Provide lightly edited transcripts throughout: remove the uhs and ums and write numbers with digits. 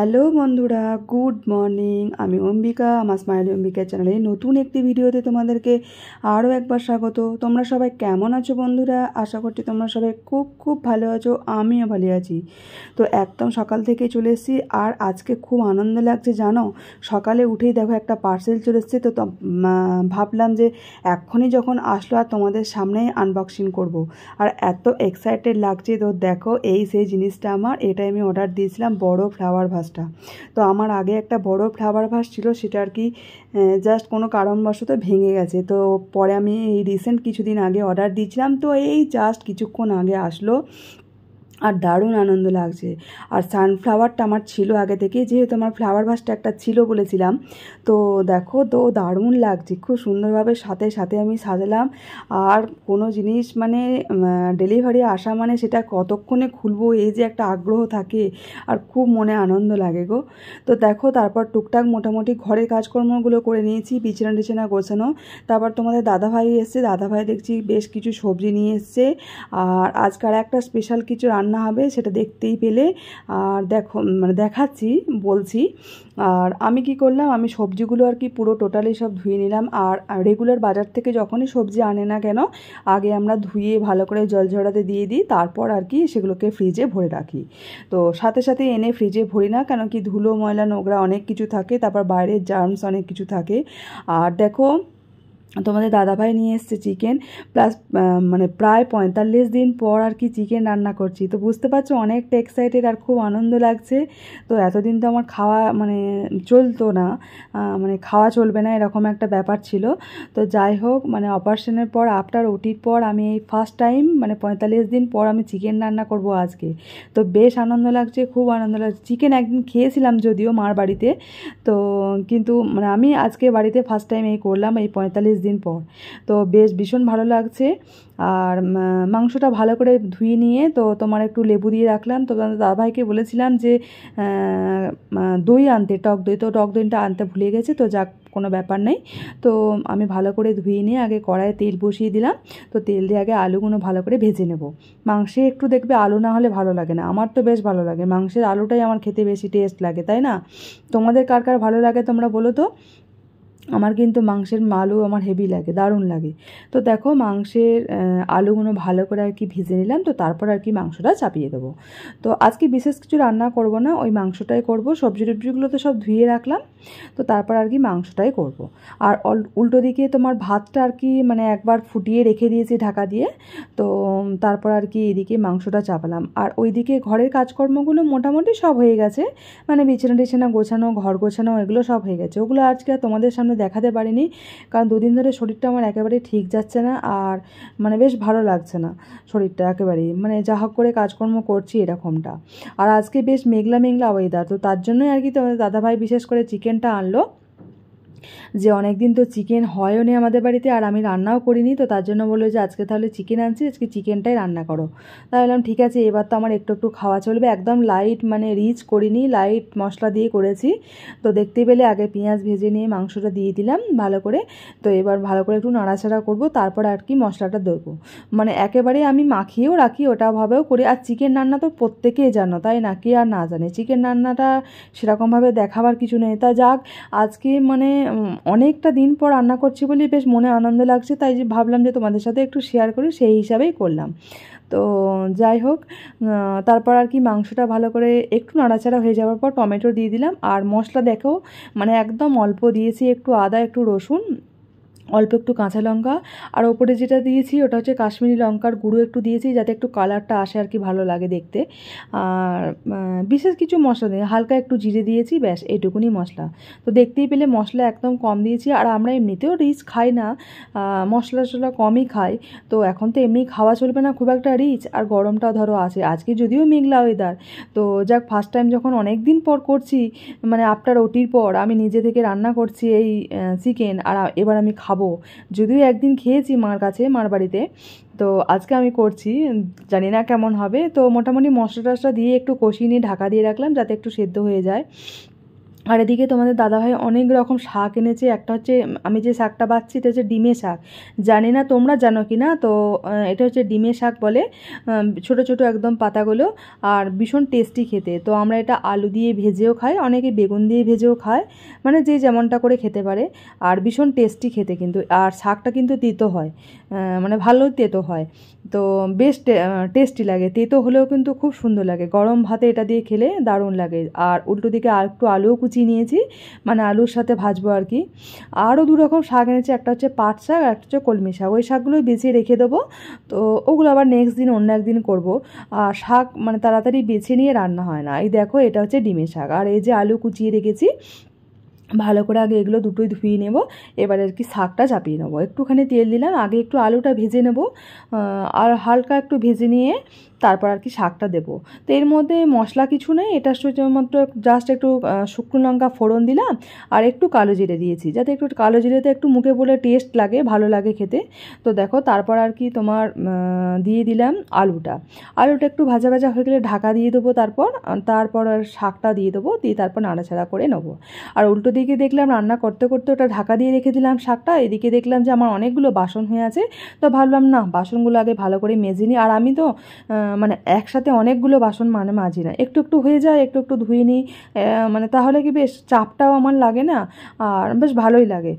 Hello বন্ধুরা, good morning. আমি অম্বিকা, আমার স্মাইলি অম্বিকা চ্যানেলে নতুন একটি ভিডিওতে তোমাদেরকে আরও একবার স্বাগত। তোমরা সবাই কেমন আছো বন্ধুরা? আশা করছি তোমরা সবাই খুব খুব ভালো আছো, আমিও ভালো আছি। তো একদম সকাল থেকে চলে এসেছি, আর আজকে খুব আনন্দ লাগছে জানো। সকালে উঠেই দেখো একটা পার্সেল চলে এসেছে, তো ভাবলাম যে এক্ষুনি যখন আসলো আর তোমাদের সামনেই আনবক্সিং করব। আর এত এক্সাইটেড লাগছে, তো দেখো এই সেই জিনিসটা আমার, এটাই আমি অর্ডার দিয়েছিলাম, বড় ফ্লাওয়ার ভাসটা। তো আমার আগে একটা বড় ফ্লাওয়ার ভাস ছিল, সেটা আর কি জাস্ট কোনো কারণবশত ভেঙে গেছে। তো পরে আমি এই রিসেন্ট কিছুদিন আগে অর্ডার দিয়েছিলাম, তো এই জাস্ট কিছুক্ষণ আগে আসলো, আর দারুণ আনন্দ লাগছে। আর সানফ্লাওয়ারটা আমার ছিল আগে থেকে, যেহেতু আমার ফ্লাওয়ার ভাসটা একটা ছিল বলেছিলাম। তো দেখো, তো দারুণ লাগছে, খুব সুন্দরভাবে সাথে সাথে আমি সাজালাম। আর কোনো জিনিস মানে ডেলিভারি আসা মানে সেটা কতক্ষণে খুলবো, এই যে একটা আগ্রহ থাকে, আর খুব মনে আনন্দ লাগে গো। তো দেখো, তারপর টুকটাক মোটামুটি ঘরের কাজকর্মগুলো করে নিয়েছি, বিছানা টিছানা গোছানো। তারপর তোমাদের দাদাভাই এসছে, দাদাভাই দেখছি বেশ কিছু সবজি নিয়ে এসছে। আর আজকাল একটা স্পেশাল কিছু রান্না হবে, সেটা দেখতেই পেলে। আর দেখো মানে দেখাচ্ছি, বলছি। আর আমি কি করলাম, আমি সবজিগুলো আর কি পুরো টোটালি সব ধুয়ে নিলাম। আর রেগুলার বাজার থেকে যখনই সবজি আনে না কেন, আগে আমরা ধুয়ে ভালো করে জল ঝরাতে দিয়ে দিই, তারপর আর কি সেগুলোকে ফ্রিজে ভরে রাখি। তো সাথে সাথে এনে ফ্রিজে ভরি না, কেন কি ধুলো ময়লা নোংরা অনেক কিছু থাকে, তারপর বাইরের জার্মস অনেক কিছু থাকে। আর দেখো, তোমাদের দাদাভাই নিয়ে এসছে চিকেন, প্লাস মানে প্রায় 45 দিন পর আর কি চিকেন রান্না করছি। তো বুঝতে পারছো, অনেকটা এক্সাইটেড আর খুব আনন্দ লাগছে। তো এতদিন তো আমার খাওয়া মানে চলতো না, মানে খাওয়া চলবে না এরকম একটা ব্যাপার ছিল। তো যাই হোক, মানে অপারেশনের পর, আফটার ওটির পর আমি এই ফার্স্ট টাইম মানে 45 দিন পর আমি চিকেন রান্না করব আজকে। তো বেশ আনন্দ লাগছে, খুব আনন্দ লাগছে। চিকেন একদিন খেয়েছিলাম যদিও মার বাড়িতে, তো কিন্তু মানে আমি আজকে বাড়িতে ফার্স্ট টাইম এই করলাম এই 45 দিন পর। তো বেশ ভীষণ ভালো লাগছে। আর মাংসটা ভালো করে ধুয়ে নিয়ে তো তোমার একটু লেবু দিয়ে রাখলাম। তো দাদাভাইকে বলেছিলাম যে দই আনতে, টক দই, তো টক দইটা আনতে ভুলে গেছে। তো যাক, কোনো ব্যাপার নেই। তো আমি ভালো করে ধুয়ে নিয়ে আগে কড়াইয়ে তেল বসিয়ে দিলাম। তো তেল দিয়ে আগে আলুগুলো ভালো করে ভেজে নেব। মাংসে একটু দেখবে আলু না হলে ভালো লাগে না, আমার তো বেশ ভালো লাগে, মাংসের আলুটাই আমার খেতে বেশি টেস্ট লাগে, তাই না? তোমাদের কার কার ভালো লাগে তোমরা বলো তো। আমার কিন্তু মাংসের আলু আমার হেভি লাগে, দারুণ লাগে। তো দেখো, মাংসের আলুগুলো ভালো করে আর কি ভেজে নিলাম। তো তারপর আর কি মাংসটা চাপিয়ে দেবো। তো আজকে বিশেষ কিছু রান্না করব না, ওই মাংসটাই করব। সবজি টবজিগুলো তো সব ধুয়ে রাখলাম, তো তারপর আর কি মাংসটাই করব। আর উল্টো দিকে তোমার ভাতটা আর কি মানে একবার ফুটিয়ে রেখে দিয়েছি ঢাকা দিয়ে। তো তারপর আর কি এদিকে মাংসটা চাপালাম। আর ওইদিকে ঘরের কাজকর্মগুলো মোটামুটি সব হয়ে গেছে, মানে বিছানা টিছানা গোছানো, ঘর গোছানো, এগুলো সব হয়ে গেছে। ওগুলো আজকে আর তোমাদের সামনে দেখাতে পারিনি, কারণ দুদিন ধরে শরীরটা আমার একেবারে ঠিক যাচ্ছে না, আর মানে বেশ ভালো লাগছে না শরীরটা একেবারেই, মানে যা হোক করে কাজকর্ম করছি এরকমটা। আর আজকে বেশ মেঘলা মেঘলা ওয়েদার, তো তার জন্যই আর কি তোমাদের দাদাভাই বিশেষ করে চিকেনটা আনলো, যে অনেক দিন তো চিকেন হয়ও নি আমাদের বাড়িতে, আর আমি রান্নাও করিনি। তো তার জন্য বললো যে আজকে তাহলে চিকেন আনছি, আজকে চিকেনটাই রান্না করো। তাই বললাম ঠিক আছে, এবার তো আমার একটু একটু খাওয়া চলবে, একদম লাইট মানে রিচ করিনি, লাইট মশলা দিয়ে করেছি। তো দেখতে পেলে আগে পেঁয়াজ ভেজে নিয়ে মাংসটা দিয়ে দিলাম ভালো করে। তো এবার ভালো করে একটু নাড়াচাড়া করবো, তারপর আর কি মশলাটা দেবো। মানে একেবারে আমি মাখিয়েও রাখি, ওটাভাবেও করি। আর চিকেন রান্না তো প্রত্যেকেই জানো, তাই না? কে আর না জানে চিকেন রান্নাটা, সেরকমভাবে দেখাবার কিছু নেই। তা যাক, আজকে মানে অনেকটা দিন পর রান্না করছি বলে বেশ মনে আনন্দ লাগছে, তাই যে ভাবলাম যে তোমাদের সাথে একটু শেয়ার করি, সেই হিসাবেই করলাম। তো যাই হোক, তারপর আর কি মাংসটা ভালো করে একটু নাড়াচাড়া হয়ে যাওয়ার পর টমেটো দিয়ে দিলাম। আর মশলা দেখো, মানে একদম অল্প দিয়েছি, একটু আদা, একটু রসুন, অল্প একটু কাঁচা লঙ্কা। আর ওপরে যেটা দিয়েছি ওটা হচ্ছে কাশ্মীরি লঙ্কার গুঁড়ো একটু দিয়েছি, যাতে একটু কালারটা আসে আর কি, ভালো লাগে দেখতে। আর বিশেষ কিছু মশলা নেই, হালকা একটু জিরে দিয়েছি, ব্যাস এইটুকুনি মশলা। তো দেখতেই পেলে মশলা একদম কম দিয়েছি। আর আমরা এমনিতেও রিচ খাই না, মশলা টশলা কমই খাই। তো এখন তো এমনি খাওয়া চলবে না খুব একটা রিচ, আর গরমটা ধরো আছে, আজকে যদিও মেঘলা ওয়েদার। তো যাক, ফার্স্ট টাইম যখন অনেক দিন পর করছি, মানে আফটার ওটির পর আমি নিজে থেকে রান্না করছি এই চিকেন, আর এবার আমি খাবো। যদিও একদিন খেয়েছি মার কাছে, মার বাড়িতে, তো আজকে আমি করছি, জানি না কেমন হবে। তো মোটামুটি মশলা টশলা দিয়ে একটু কষিয়ে নিয়ে ঢাকা দিয়ে রাখলাম, যাতে একটু সেদ্ধ হয়ে যায়। আর এদিকে তোমাদের দাদাভাই অনেক রকম শাক এনেছে। একটা হচ্ছে আমি যে শাকটা বাচ্ছি এটা হচ্ছে ডিমে শাক, জানি না তোমরা জানো কি না। তো এটা হচ্ছে ডিমে শাক বলে, ছোট ছোট একদম পাতাগুলো, আর ভীষণ টেস্টি খেতে। তো আমরা এটা আলু দিয়ে ভেজেও খাই, অনেকে বেগুন দিয়ে ভেজেও খায়, মানে যে যেমনটা করে খেতে পারে। আর ভীষণ টেস্টি খেতে কিন্তু, আর শাকটা কিন্তু তেতো হয়, মানে ভালো তেতো হয়। তো বেশ টেস্টি লাগে, তেতো হলেও কিন্তু খুব সুন্দর লাগে, গরম ভাতে এটা দিয়ে খেলে দারুণ লাগে। আর উল্টো দিকে আর একটু আলুও কুচিয়ে নিয়েছি, মানে আলুর সাথে ভাজবো আর কি। আরও 2 রকম শাক এনেছি, একটা হচ্ছে পাট শাক আর একটা হচ্ছে কলমি শাক। ওই শাকগুলোই বেছে রেখে দেবো, তো ওগুলো আবার নেক্সট দিন অন্য একদিন করবো। আর শাক মানে তাড়াতাড়ি বেছে নিয়ে রান্না হয় না। এই দেখো এটা হচ্ছে ডিমের শাক, আর এই যে আলু কুচিয়ে রেখেছি, ভালো করে আগে এগুলো দুটোই ধুয়ে নেব। এবারে আর কি শাকটা চাপিয়ে নেবো, একটুখানি তেল দিলাম, আগে একটু আলুটা ভেজে নেব, আর হালকা একটু ভেজে নিয়ে তারপর আর কি শাকটা দেবো। তো এর মধ্যে মশলা কিছু নেই, এটা শুধুমাত্র জাস্ট একটু শুকনো লঙ্কা ফোড়ন দিলাম, আর একটু কালো জিরে দিয়েছি, যাতে একটু কালো জিরেতে একটু মুখে বলে টেস্ট লাগে, ভালো লাগে খেতে। তো দেখো তারপর আর কি তোমার দিয়ে দিলাম আলুটা। আলুটা একটু ভাজা ভাজা হয়ে গেলে ঢাকা দিয়ে দেবো, তারপর আর শাকটা দিয়ে দেবো, দিয়ে তারপর নাড়াচাড়া করে নেবো। আর উল্টো দিকে দেখলাম রান্না করতে করতে ওটা ঢাকা দিয়ে রেখে দিলাম শাকটা, এদিকে দেখলাম যে আমার অনেকগুলো বাসন হয়ে আছে। তো ভাবলাম না, বাসনগুলো আগে ভালো করে মেজে নিই। আর আমি তো মানে একসাথে অনেকগুলো বাসন মানে মাজি না, একটু একটু হয়ে যায়, একটু একটু ধুয়ে নিই, মানে তাহলে কি বেশ চাপটাও আমার লাগে না, আর বেশ ভালোই লাগে,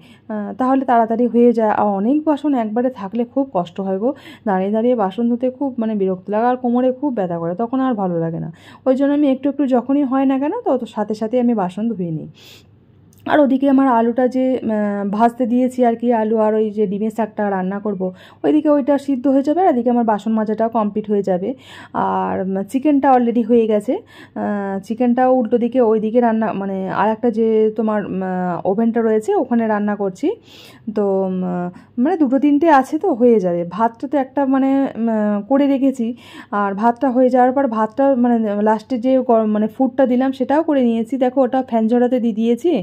তাহলে তাড়াতাড়ি হয়ে যায়। আর অনেক বাসন একবারে থাকলে খুব কষ্ট হয় গো, দাঁড়িয়ে দাঁড়িয়ে বাসন ধুতে খুব মানে বিরক্ত লাগে, আর কোমরে খুব ব্যথা করে, তখন আর ভালো লাগে না। ওই জন্য আমি একটু একটু যখনই হয় না কেন, তো সাথে সাথে আমি বাসন ধুয়ে নিই। আর ওদিকে আমার আলুটা যে ভাজতে দিয়েছি আর কি, আলু আর ওই যে ডিমের শাকটা রান্না করব, ওইদিকে ওইটা সিদ্ধ হয়ে যাবে, আর এদিকে আমার বাসন মাজাটাও কমপ্লিট হয়ে যাবে। আর চিকেনটা অলরেডি হয়ে গেছে, চিকেনটাও উল্টো দিকে ওইদিকে রান্না, মানে আর একটা যে তোমার ওভেনটা রয়েছে ওখানে রান্না করছি। তো মানে 2-3টে আছে, তো হয়ে যাবে। ভাতটা তো একটা মানে করে রেখেছি, আর ভাতটা হয়ে যাওয়ার পর ভাতটা মানে লাস্টে যে মানে ফুডটা দিলাম সেটাও করে নিয়েছি। দেখো ওটা ফ্যান ঝরাতে দিয়ে দিয়েছি,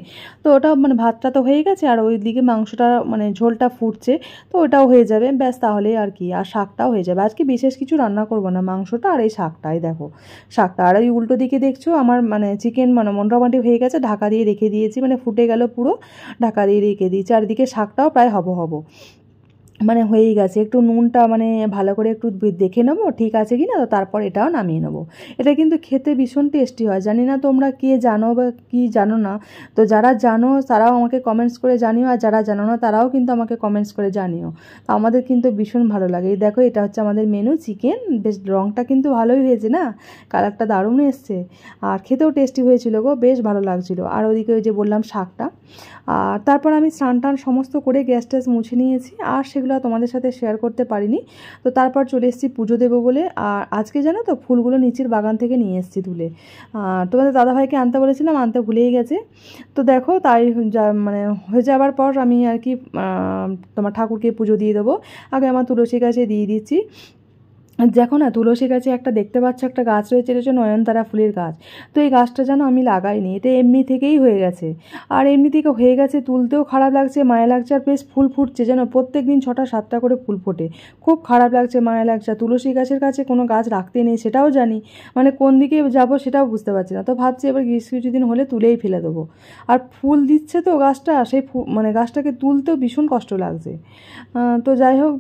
তো ওটা মানে ভাতটা তো হয়ে গেছে, আর ওই দিকে মাংসটা মানে ঝোলটা ফুটছে, তো ওটাও হয়ে যাবে ব্যাস, তাহলেই আর কি। আর শাকটাও হয়ে যাবে, আজকে বিশেষ কিছু রান্না করব না, মাংসটা আর এই শাকটাই। দেখো শাকটা, আর এই উল্টো দিকে দেখছো আমার মানে চিকেন মানে মোটামুটি হয়ে গেছে, ঢাকা দিয়ে রেখে দিয়েছি, মানে ফুটে গেল পুরো, ঢাকা দিয়ে রেখে দিয়েছি। আর এদিকে শাকটাও প্রায় হব মানে হয়েই গেছে। একটু নুনটা মানে ভালো করে একটু দেখে নেবো ঠিক আছে কি না, তো তারপর এটাও নামিয়ে নেবো। এটা কিন্তু খেতে ভীষণ টেস্টি হয়, জানি না তোমরা কে জানো বা কি জানো না। তো যারা জানো তারাও আমাকে কমেন্টস করে জানিও, আর যারা জানো না তারাও কিন্তু আমাকে কমেন্টস করে জানিও। তো আমাদের কিন্তু ভীষণ ভালো লাগে। এই দেখো এটা হচ্ছে আমাদের মেনু চিকেন, বেশ রঙটা কিন্তু ভালোই হয়েছে না, কালারটা দারুণ এসছে, আর খেতেও টেস্টি হয়েছিল গো, বেশ ভালো লাগছিল। আর ওদিকে ওই যে বললাম শাকটা, আর তারপর আমি স্নান টান সমস্ত করে গ্যাস ট্যাস মুছে নিয়েছি, আর সেগুলো তোমাদের সাথে শেয়ার করতে পারিনি। তো তারপর চলে এসেছি পুজো দেবো বলে। আর আজকে জানো তো ফুলগুলো নিচের বাগান থেকে নিয়ে এসেছি তুলে, তোমাদের দাদাভাইকে আনতে বলেছিলাম, আনতে ভুলেই গেছে। তো দেখো তাই মানে হয়ে যাওয়ার পর আমি আর কি তোমার ঠাকুরকে পুজো দিয়ে দেবো। আগে আমার তুলসী গাছে দিয়ে দিচ্ছি। দেখো না তুলসী গাছে একটা দেখতে পাচ্ছ একটা গাছ রয়েছে, এটা হচ্ছে নয়নতারা ফুলের গাছ। তো এই গাছটা যেন আমি লাগাইনি, এটা এমনি থেকেই হয়ে গেছে, আর এমনি থেকে হয়ে গেছে, তুলতেও খারাপ লাগছে, মায়া লাগছে, আর বেশ ফুল ফুটছে যেন, প্রত্যেক দিন 6টা-7টা করে ফুল ফোটে, খুব খারাপ লাগছে, মায়া লাগছে। তুলসী গাছের কাছে কোনো গাছ রাখতে নেই সেটাও জানি, মানে কোন দিকে যাব সেটাও বুঝতে পারছি না। তো ভাবছি এবার কিছুদিন হলে তুলেই ফেলে দেবো। আর ফুল দিচ্ছে তো গাছটা, সেই মানে গাছটাকে তুলতেও ভীষণ কষ্ট লাগছে। তো যাই হোক,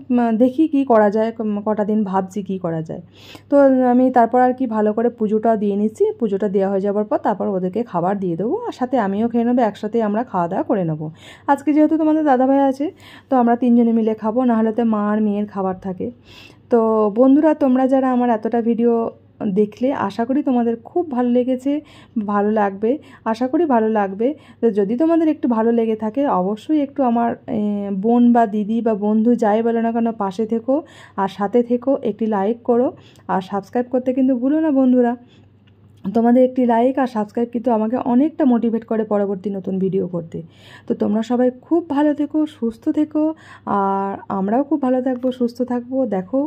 দেখি কি করা যায়, কটা দিন ভাবছি কি করা যায়। তো আমি তারপর আর কি ভালো করে পুজোটাও দিয়ে নিচ্ছি, পুজোটা দেওয়া হয়ে যাওয়ার পর তারপর ওদেরকে খাবার দিয়ে দেবো, আর সাথে আমিও খেয়ে নেবো, একসাথে আমরা খাওয়া দাওয়া করে নেবো। আজকে যেহেতু তোমাদের দাদাভাই আছে, তো আমরা 3জনে মিলে খাবো, নাহলে তো মা আর মেয়ের খাবার থাকে। তো বন্ধুরা তোমরা যারা আমার এতটা ভিডিও দেখলে, আশা করি তোমাদের খুব ভালো লেগেছে, ভালো লাগবে, আশা করি ভালো লাগবে। তো যদি তোমাদের একটু ভালো লেগে থাকে অবশ্যই একটু আমার বোন বা দিদি বা বন্ধু যাই বলো না কেন পাশে থেকো, আর সাথে থেকো, একটি লাইক করো, আর সাবস্ক্রাইব করতে কিন্তু ভুলো না বন্ধুরা। তোমাদের একটি লাইক আর সাবস্ক্রাইব কিন্তু আমাকে অনেকটা মোটিভেট করে পরবর্তী নতুন ভিডিও করতে। তো তোমরা সবাই খুব ভালো থেকো, সুস্থ থেকো, আর আমরাও খুব ভালো থাকবো, সুস্থ থাকবো। দেখো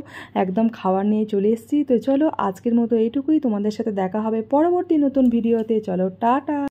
একদম খাবার নিয়ে চলে এসেছি। তো চলো আজকের মতো এইটুকুই, তোমাদের সাথে দেখা হবে পরবর্তী নতুন ভিডিওতে। চলো টাটা।